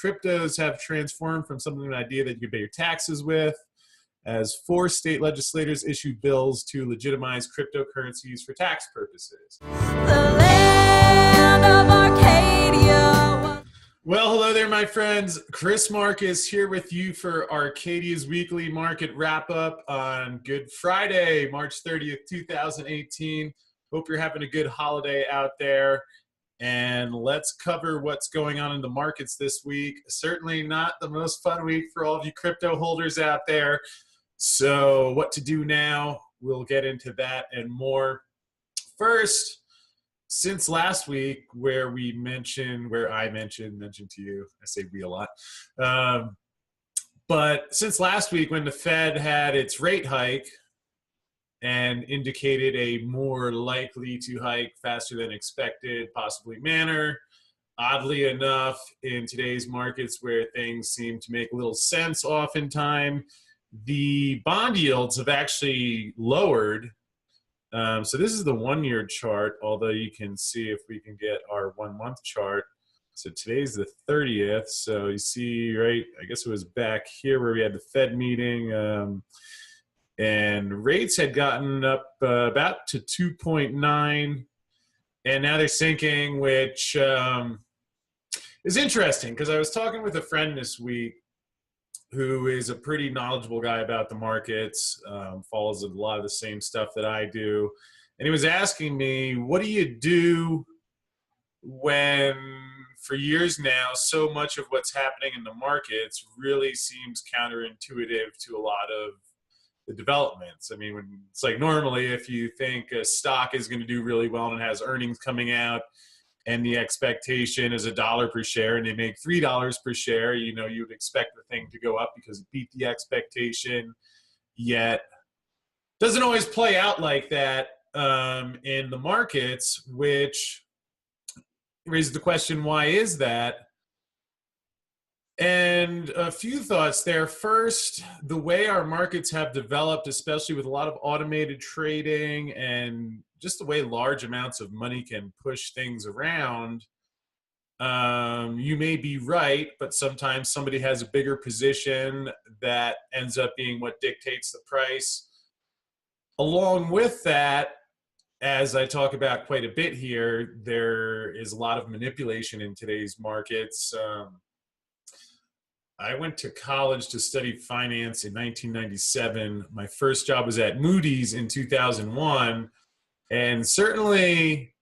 cryptos have transformed from something, an idea that you could pay your taxes with, as 4 state legislators issued bills to legitimize cryptocurrencies for tax purposes. The land of Arcadia. Well, hello there, my friends. Chris Marcus here with you for Arcadia's weekly market wrap-up on Good Friday, March 30th, 2018. Hope you're having a good holiday out there. And let's cover what's going on in the markets this week. Certainly not the most fun week for all of you crypto holders out there. So what to do now, we'll get into that and more. First, since last week where I mentioned to you, I say we a lot. But since last week when the Fed had its rate hike and indicated a more likely to hike faster than expected, possibly manner, oddly enough, in today's markets where things seem to make a little sense oftentimes, the bond yields have actually lowered. So this is the 1-year chart, although you can see if we can get our 1-month chart. So today's the 30th. So you see, right, I guess it was back here where we had the Fed meeting. And rates had gotten up about to 2.9. And now they're sinking, which is interesting because I was talking with a friend this week who is a pretty knowledgeable guy about the markets, follows a lot of the same stuff that I do. And he was asking me, what do you do when, for years now, so much of what's happening in the markets really seems counterintuitive to a lot of the developments? I mean, when it's like normally if you think a stock is going to do really well and it has earnings coming out, and the expectation is $1 per share and they make $3 per share, you know, you would expect the thing to go up because it beat the expectation. Yet doesn't always play out like that in the markets, which raises the question, why is that? And a few thoughts there. First, the way our markets have developed, especially with a lot of automated trading and just the way large amounts of money can push things around, you may be right, but sometimes somebody has a bigger position that ends up being what dictates the price. Along with that, as I talk about quite a bit here, there is a lot of manipulation in today's markets. I went to college to study finance in 1997. My first job was at Moody's in 2001. And certainly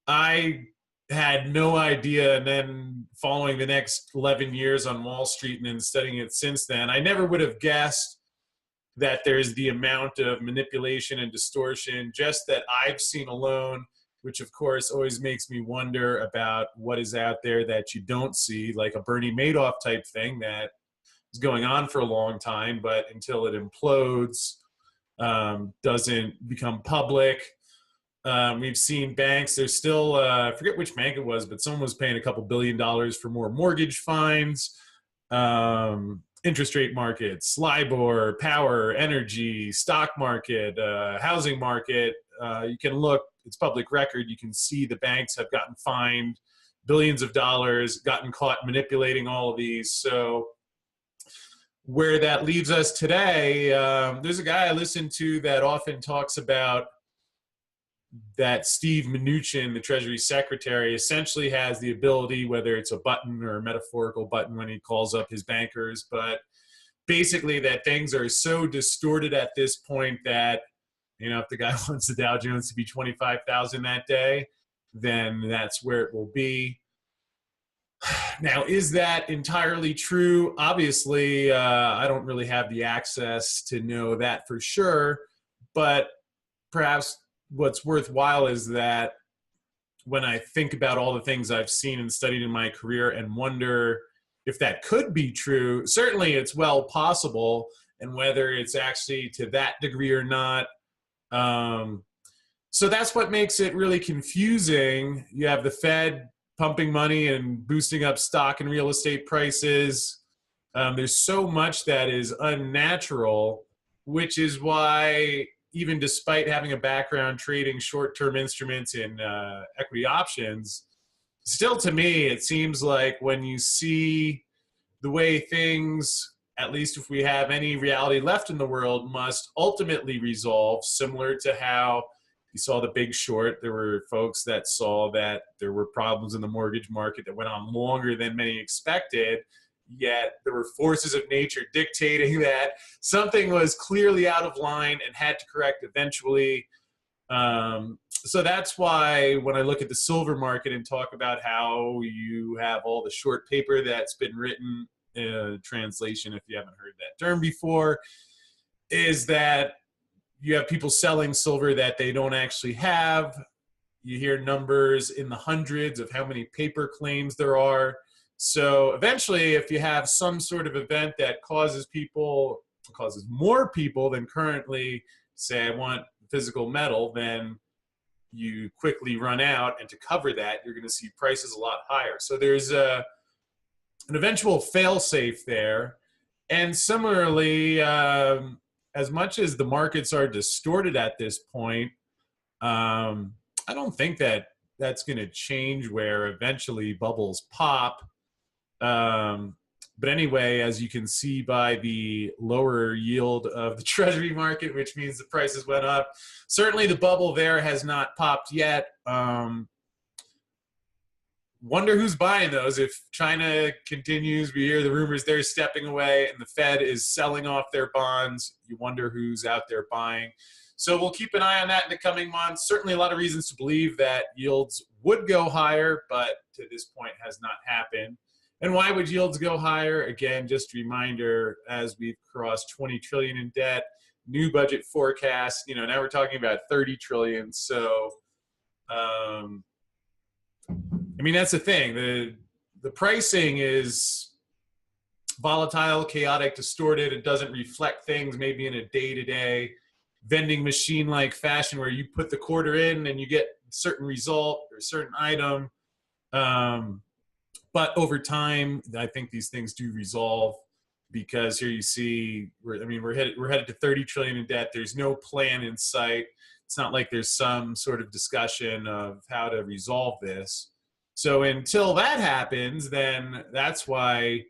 I had no idea, and then following the next 11 years on Wall Street and then studying it since then, I never would have guessed that there's the amount of manipulation and distortion just that I've seen alone, which of course always makes me wonder about what is out there that you don't see, like a Bernie Madoff type thing that is going on for a long time, but until it implodes, doesn't become public. We've seen banks, there's still, I forget which bank it was, but someone was paying a couple $1 billion for more mortgage fines. Interest rate markets, LIBOR, power, energy, stock market, housing market. You can look, it's public record. You can see the banks have gotten fined billions of dollars, gotten caught manipulating all of these. So where that leaves us today, there's a guy I listen to that often talks about that Steve Mnuchin, the Treasury Secretary, essentially has the ability, whether it's a button or a metaphorical button when he calls up his bankers, but basically that things are so distorted at this point that, you know, if the guy wants the Dow Jones to be 25,000 that day, then that's where it will be. Now, is that entirely true? Obviously, I don't really have the access to know that for sure, but perhaps what's worthwhile is that when I think about all the things I've seen and studied in my career and wonder if that could be true, certainly it's well possible, and whether it's actually to that degree or not. So that's what makes it really confusing. You have the Fed pumping money and boosting up stock and real estate prices. There's so much that is unnatural, which is why even despite having a background trading short-term instruments in equity options, still to me, it seems like when you see the way things, at least if we have any reality left in the world, must ultimately resolve, similar to how you saw The Big Short. There were folks that saw that there were problems in the mortgage market that went on longer than many expected, yet there were forces of nature dictating that something was clearly out of line and had to correct eventually. So that's why when I look at the silver market and talk about how you have all the short paper that's been written, translation, if you haven't heard that term before, is that you have people selling silver that they don't actually have. You hear numbers in the hundreds of how many paper claims there are. So eventually, if you have some sort of event that causes more people than currently say, I want physical metal, then you quickly run out, and to cover that, you're going to see prices a lot higher. So there's an eventual fail-safe there. And similarly, as much as the markets are distorted at this point, I don't think that that's going to change where eventually bubbles pop. But anyway, as you can see by the lower yield of the treasury market, which means the prices went up, certainly the bubble there has not popped yet. Wonder who's buying those. If China continues, we hear the rumors they're stepping away and the Fed is selling off their bonds, you wonder who's out there buying. So we'll keep an eye on that in the coming months. Certainly a lot of reasons to believe that yields would go higher, but to this point has not happened. And why would yields go higher? Again, just a reminder, as we've crossed 20 trillion in debt, new budget forecast, now we're talking about 30 trillion. So, that's the thing. The pricing is volatile, chaotic, distorted. It doesn't reflect things maybe in a day-to-day vending machine-like fashion where you put the quarter in and you get a certain result or a certain item. But over time, I think these things do resolve, because here you see, we're headed to 30 trillion in debt. There's no plan in sight. It's not like there's some sort of discussion of how to resolve this. So until that happens, then that's why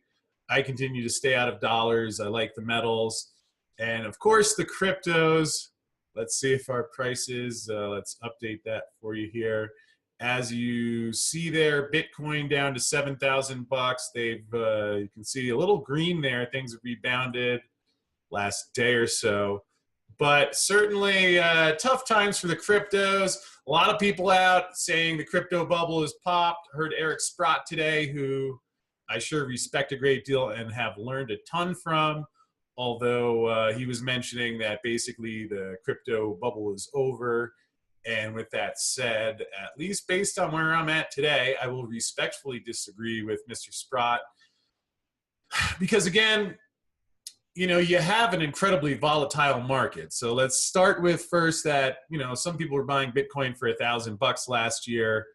I continue to stay out of dollars. I like the metals. And of course, the cryptos. Let's see if our prices, let's update that for you here. As you see there, Bitcoin down to 7,000 bucks. You can see a little green there. Things have rebounded last day or so. But certainly tough times for the cryptos. A lot of people out saying the crypto bubble has popped. Heard Eric Sprott today, who I sure respect a great deal and have learned a ton from. Although he was mentioning that basically the crypto bubble is over. And with that said, at least based on where I'm at today, I will respectfully disagree with Mr. Sprott. Because again, you have an incredibly volatile market. So let's start with first that, some people were buying Bitcoin for $1,000 last year.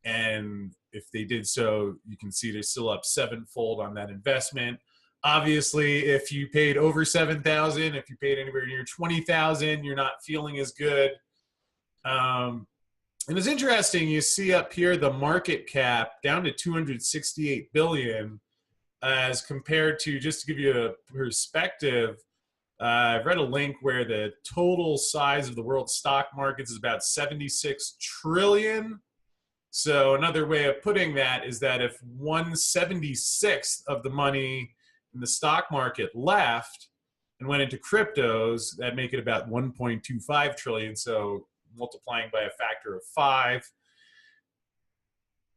And if they did so, you can see they're still up sevenfold on that investment. Obviously, if you paid over 7,000, if you paid anywhere near 20,000, you're not feeling as good. And it's interesting, you see up here the market cap down to 268 billion as compared to, just to give you a perspective, I've read a link where the total size of the world stock markets is about 76 trillion. So another way of putting that is that if 1/76th of the money in the stock market left and went into cryptos, that'd make it about 1.25 trillion. So multiplying by a factor of 5.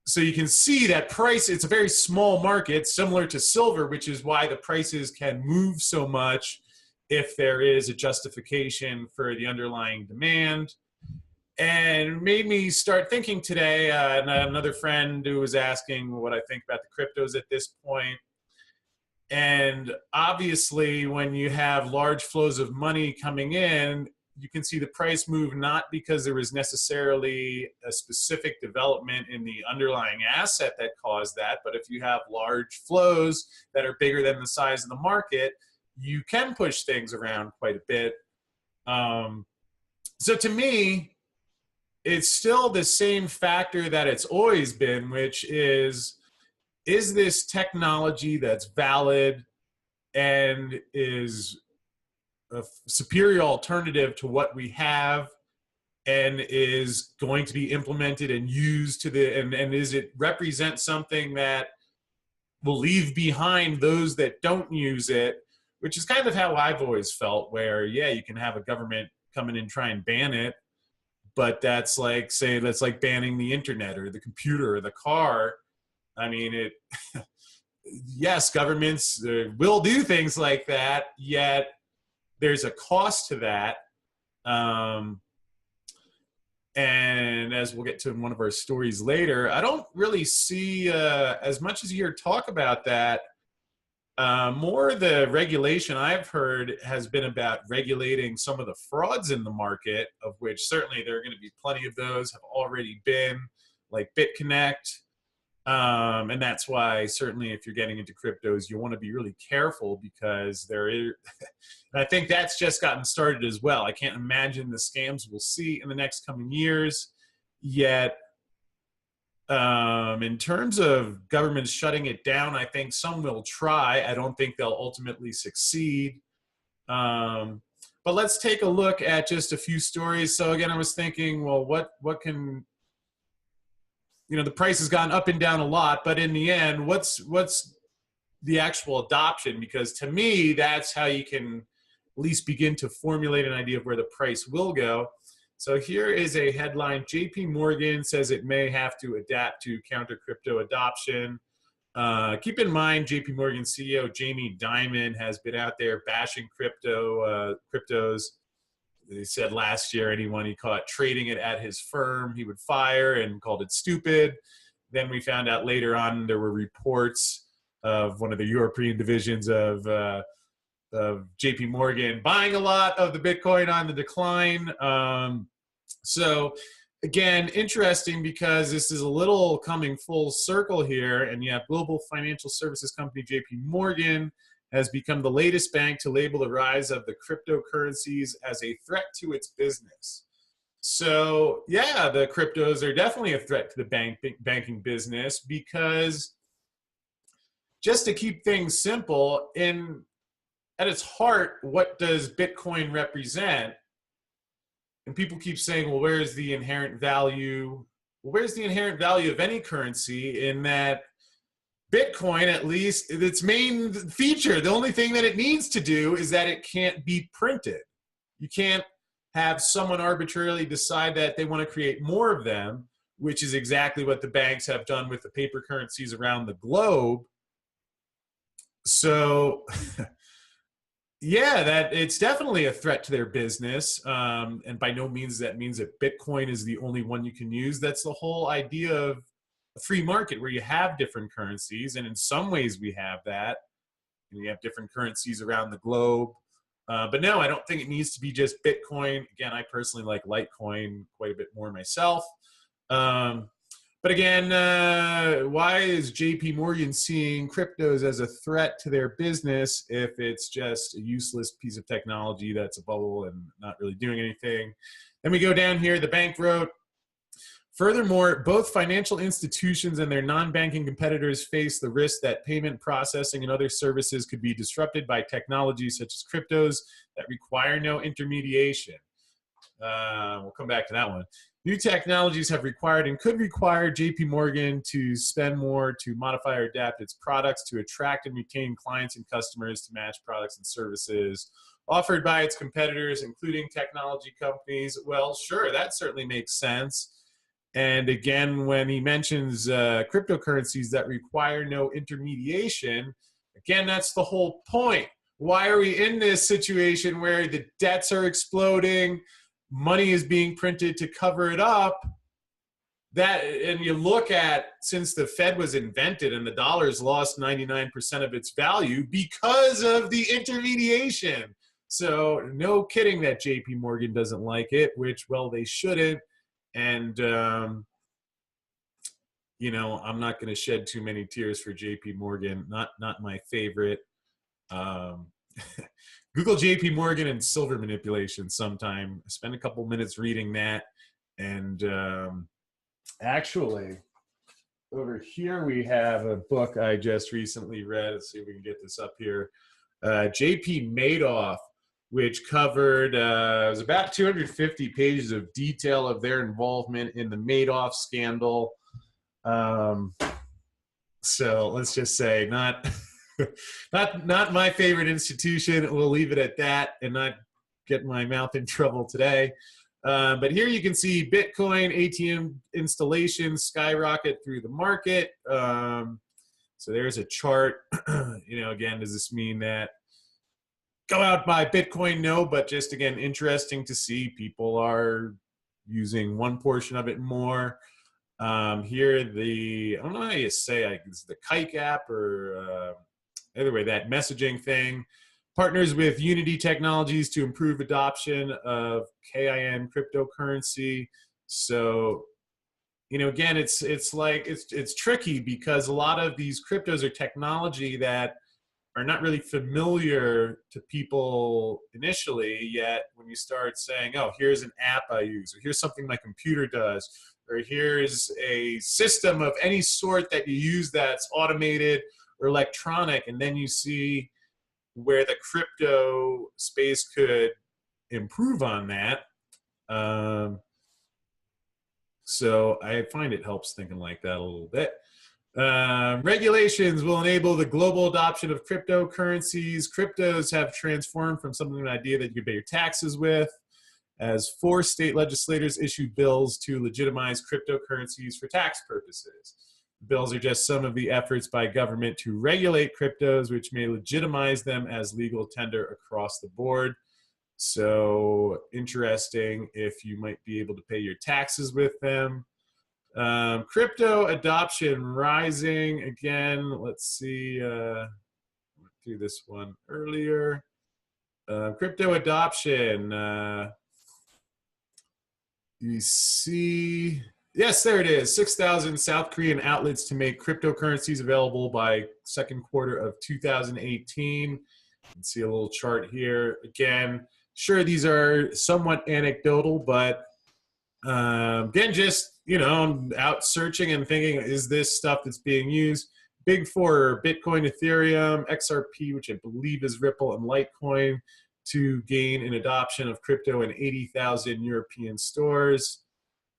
So you can see that price, it's a very small market, similar to silver, which is why the prices can move so much if there is a justification for the underlying demand. And made me start thinking today, another friend who was asking what I think about the cryptos at this point. And obviously, when you have large flows of money coming in, you can see the price move not because there was necessarily a specific development in the underlying asset that caused that, but if you have large flows that are bigger than the size of the market, you can push things around quite a bit. So to me, it's still the same factor that it's always been, which is this technology that's valid and is a superior alternative to what we have and is going to be implemented and used to the and is it represent something that will leave behind those that don't use it, which is kind of how I've always felt, where yeah, you can have a government come in and try and ban it, but that's like banning the internet or the computer or the car. I mean, it yes, governments will do things like that, yet there's a cost to that. And as we'll get to in one of our stories later, I don't really see as much as you hear talk about that. More the regulation I've heard has been about regulating some of the frauds in the market, of which certainly there are going to be plenty of those, have already been, like BitConnect. And that's why certainly if you're getting into cryptos, you want to be really careful, because there is, and I think that's just gotten started as well. I can't imagine the scams we'll see in the next coming years. Yet, in terms of governments shutting it down, I think some will try. I don't think they'll ultimately succeed. But let's take a look at just a few stories. So again, I was thinking, well, what can, you know, the price has gone up and down a lot, but in the end, what's the actual adoption? Because to me, that's how you can at least begin to formulate an idea of where the price will go. So here is a headline. JP Morgan says it may have to adapt to counter crypto adoption. Keep in mind, JP Morgan CEO Jamie Dimon has been out there bashing cryptos. He said last year anyone he caught trading it at his firm, he would fire, and called it stupid. Then we found out later on there were reports of one of the European divisions of JP Morgan buying a lot of the Bitcoin on the decline. So again, interesting, because this is a little coming full circle here, and you have global financial services company JP Morgan has become the latest bank to label the rise of the cryptocurrencies as a threat to its business. So yeah, the cryptos are definitely a threat to the banking business, because just to keep things simple, at its heart, what does Bitcoin represent? And people keep saying, well, where's the inherent value? Well, where's the inherent value of any currency? In that Bitcoin, at least, its main feature, the only thing that it needs to do is that it can't be printed. You can't have someone arbitrarily decide that they want to create more of them, which is exactly what the banks have done with the paper currencies around the globe. So yeah, that it's definitely a threat to their business. And by no means that means that Bitcoin is the only one you can use. That's the whole idea of a free market, where you have different currencies, and in some ways we have that. We have different currencies around the globe. But no, I don't think it needs to be just Bitcoin. Again, I personally like Litecoin quite a bit more myself. But again, why is JP Morgan seeing cryptos as a threat to their business if it's just a useless piece of technology that's a bubble and not really doing anything? Then we go down here. The bank wrote, furthermore, both financial institutions and their non-banking competitors face the risk that payment processing and other services could be disrupted by technologies such as cryptos that require no intermediation. We'll come back to that one. New technologies have required and could require JP Morgan to spend more to modify or adapt its products to attract and retain clients and customers to match products and services offered by its competitors, including technology companies. Well, sure, that certainly makes sense. And again, when he mentions cryptocurrencies that require no intermediation, again, that's the whole point. Why are we in this situation where the debts are exploding, money is being printed to cover it up? And you look at, since the Fed was invented and the dollar's lost 99% of its value because of the intermediation. So no kidding that JP Morgan doesn't like it, which, well, they shouldn't. And, you know, I'm not going to shed too many tears for JP Morgan. Not my favorite. Google JP Morgan and silver manipulation sometime. Spend a couple minutes reading that. And actually, over here we have a book I just recently read. Let's see if we can get this up here. J.P. Madoff, which covered it was about 250 pages of detail of their involvement in the Madoff scandal. So let's just say not not my favorite institution. We'll leave it at that and not get my mouth in trouble today. But here you can see Bitcoin ATM installations skyrocket through the market. So there's a chart. Again, does this mean that go out buy Bitcoin? No, but just again, interesting to see people are using one portion of it more. Here, I don't know how you say it's the Kike app or either way, that messaging thing partners with Unity Technologies to improve adoption of KIN cryptocurrency. So, again, it's tricky because a lot of these cryptos are technology that are not really familiar to people initially, yet when you start saying, oh, here's an app I use, or here's something my computer does, or here's a system of any sort that you use that's automated or electronic, and then you see where the crypto space could improve on that. So I find it helps thinking like that a little bit. Regulations will enable the global adoption of cryptocurrencies. Cryptos have transformed from something, an idea that you could pay your taxes with, as 4 state legislators issued bills to legitimize cryptocurrencies for tax purposes. The bills are just some of the efforts by government to regulate cryptos, which may legitimize them as legal tender across the board. So interesting if you might be able to pay your taxes with them. Crypto adoption rising again. Let's see. I went through this one earlier. Crypto adoption. You see, yes, there it is. 6,000 South Korean outlets to make cryptocurrencies available by second quarter of 2018. You can see a little chart here. Again, sure, these are somewhat anecdotal, but again, just out searching and thinking, is this stuff that's being used? Big 4 are Bitcoin, Ethereum, XRP, which I believe is Ripple, and Litecoin, to gain an adoption of crypto in 80,000 European stores.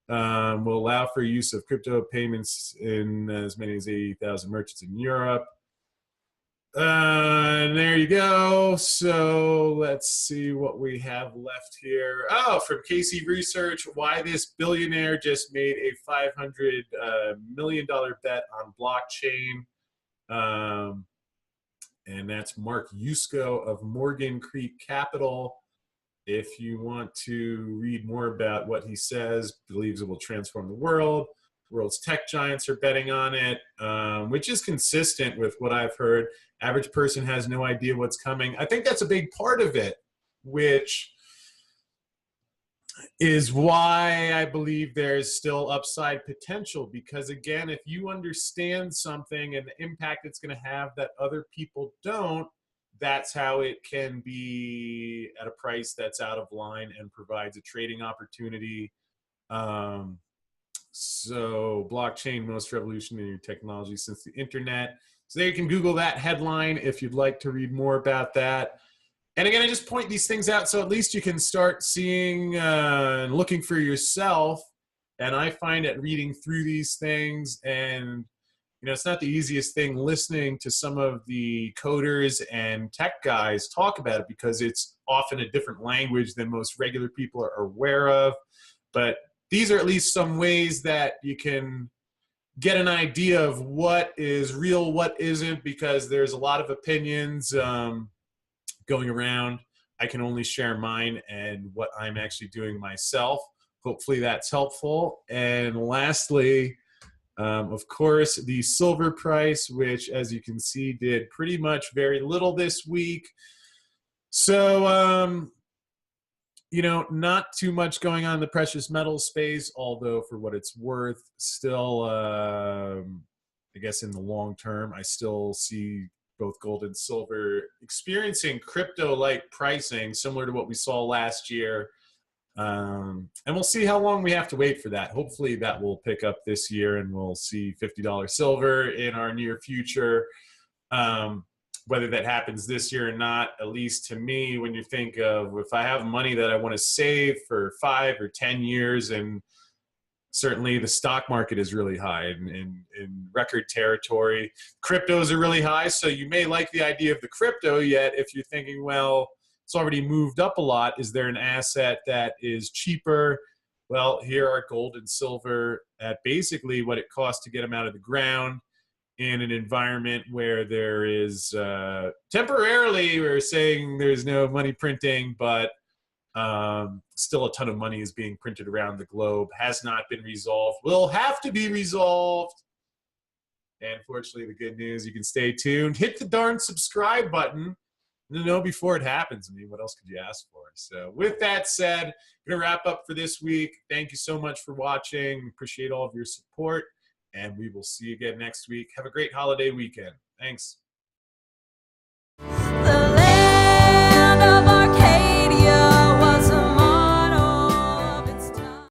Will allow for use of crypto payments in as many as 80,000 merchants in Europe. And there you go. So let's see what we have left here. Oh, from Casey Research, why this billionaire just made a $500 million bet on blockchain. And that's Mark Yusko of Morgan Creek Capital. If you want to read more about what he says, believes it will transform the world. World's tech giants are betting on it, which is consistent with what I've heard. Average person has no idea what's coming. I think that's a big part of it, which is why I believe there's still upside potential. Because again, if you understand something and the impact it's going to have that other people don't, that's how it can be at a price that's out of line and provides a trading opportunity. So blockchain, most revolutionary technology since the internet. So there you can Google that headline if you'd like to read more about that. And again, I just point these things out so at least you can start seeing and looking for yourself. And I find that reading through these things, and it's not the easiest thing listening to some of the coders and tech guys talk about it, because it's often a different language than most regular people are aware of. But these are at least some ways that you can get an idea of what is real, what isn't, because there's a lot of opinions going around. I can only share mine and what I'm actually doing myself. Hopefully that's helpful. And lastly, of course, the silver price, which, as you can see, did pretty much very little this week. So, not too much going on in the precious metal space, although for what it's worth, still, I guess in the long term, I still see both gold and silver experiencing crypto-like pricing, similar to what we saw last year. And we'll see how long we have to wait for that. Hopefully that will pick up this year and we'll see $50 silver in our near future. Whether that happens this year or not, at least to me, when you think of if I have money that I want to save for 5 or 10 years, and certainly the stock market is really high in record territory. Cryptos are really high, so you may like the idea of the crypto, yet if you're thinking, well, it's already moved up a lot, is there an asset that is cheaper? Well, here are gold and silver at basically what it costs to get them out of the ground in an environment where there is temporarily, we're saying there's no money printing, but still a ton of money is being printed around the globe, has not been resolved, will have to be resolved. And fortunately, the good news, you can stay tuned. Hit the darn subscribe button to know before it happens. I mean, what else could you ask for? So with that said, I'm going to wrap up for this week. Thank you so much for watching. Appreciate all of your support. And we will see you again next week. Have a great holiday weekend. Thanks.